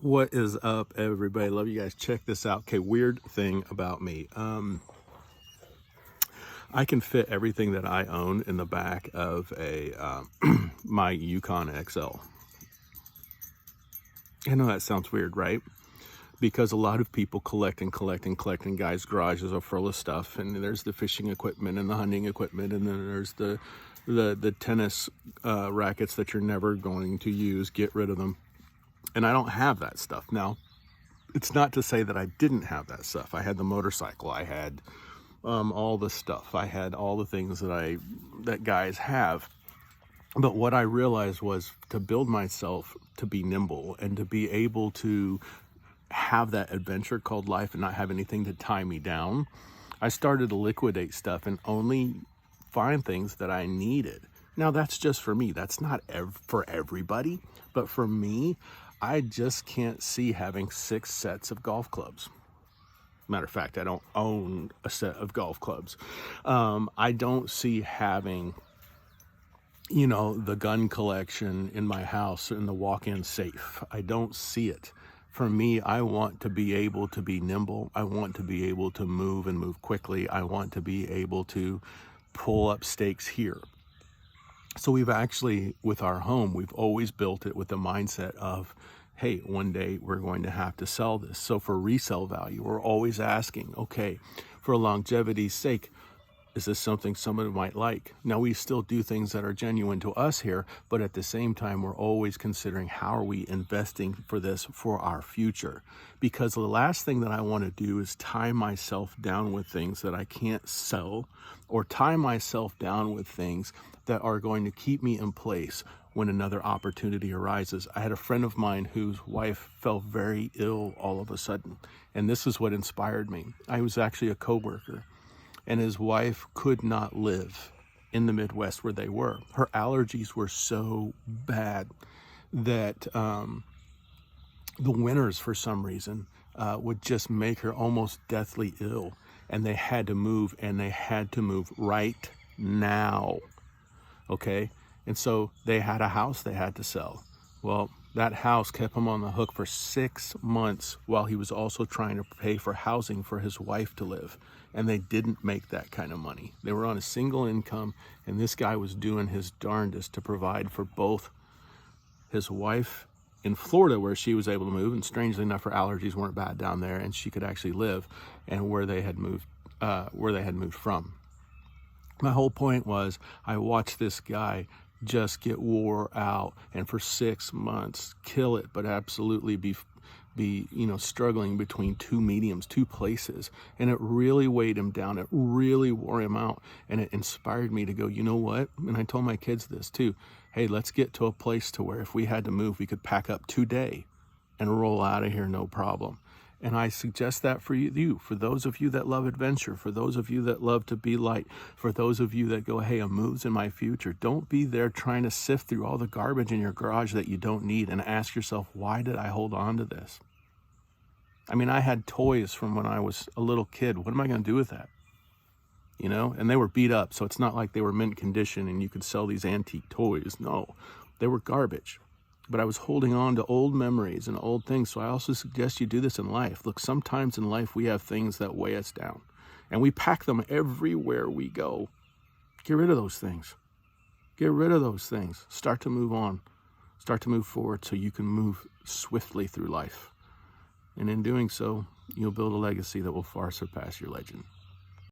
What is up, everybody? Love you guys. Check this out. Okay, weird thing about me. I can fit everything that I own in the back of a my Yukon XL. I know that sounds weird, right? Because a lot of people collect and collect and collect, and guys' garages are full of stuff. And there's the fishing equipment and the hunting equipment, and then there's the tennis rackets that you're never going to use. Get rid of them. And I don't have that stuff now. It's not to say that I didn't have that stuff. I had the motorcycle. I had all the stuff. I had all the things that guys have. But what I realized was to build myself to be nimble and to be able to have that adventure called life and not have anything to tie me down. I started to liquidate stuff and only find things that I needed. Now that's just for me. That's not for everybody, but for me, I just can't see having 6 sets of golf clubs. Matter of fact, I don't own a set of golf clubs. I don't see having, the gun collection in my house in the walk-in safe. I don't see it. For me, I want to be able to be nimble. I want to be able to move and move quickly. I want to be able to pull up stakes here. So we've actually, with our home, we've always built it with the mindset of, hey, one day we're going to have to sell this. So for resale value, we're always asking, okay, for longevity's sake, is this something somebody might like? Now, we still do things that are genuine to us here, but at the same time, we're always considering how are we investing for this for our future? Because the last thing that I want to do is tie myself down with things that I can't sell, or tie myself down with things that are going to keep me in place when another opportunity arises. I had a friend of mine whose wife fell very ill all of a sudden, and this is what inspired me. I was actually a coworker, and his wife could not live in the Midwest where they were. Her allergies were so bad that the winters, for some reason, would just make her almost deathly ill. And they had to move, and they had to move right now. Okay? And so they had a house they had to sell. Well, that house kept him on the hook for 6 months while he was also trying to pay for housing for his wife to live. And they didn't make that kind of money. They were on a single income, and this guy was doing his darndest to provide for both his wife in Florida, where she was able to move, and strangely enough, her allergies weren't bad down there, and she could actually live, and where they had moved from. My whole point was I watched this guy just get wore out, and for 6 months kill it, but absolutely be struggling between two mediums, two places. And it really weighed him down. It really wore him out. And it inspired me to go, you know what? And I told my kids this too. Hey, let's get to a place to where if we had to move, we could pack up today and roll out of here, no problem. And I suggest that for you, for those of you that love adventure, for those of you that love to be light, for those of you that go, hey, a move's in my future. Don't be there trying to sift through all the garbage in your garage that you don't need and ask yourself, why did I hold on to this? I mean, I had toys from when I was a little kid. What am I going to do with that? And they were beat up, so it's not like they were mint condition and you could sell these antique toys. No, they were garbage. But I was holding on to old memories and old things. So I also suggest you do this in life. Look, sometimes in life we have things that weigh us down, and we pack them everywhere we go. Get rid of those things. Get rid of those things. Start to move on. Start to move forward so you can move swiftly through life. And in doing so, you'll build a legacy that will far surpass your legend.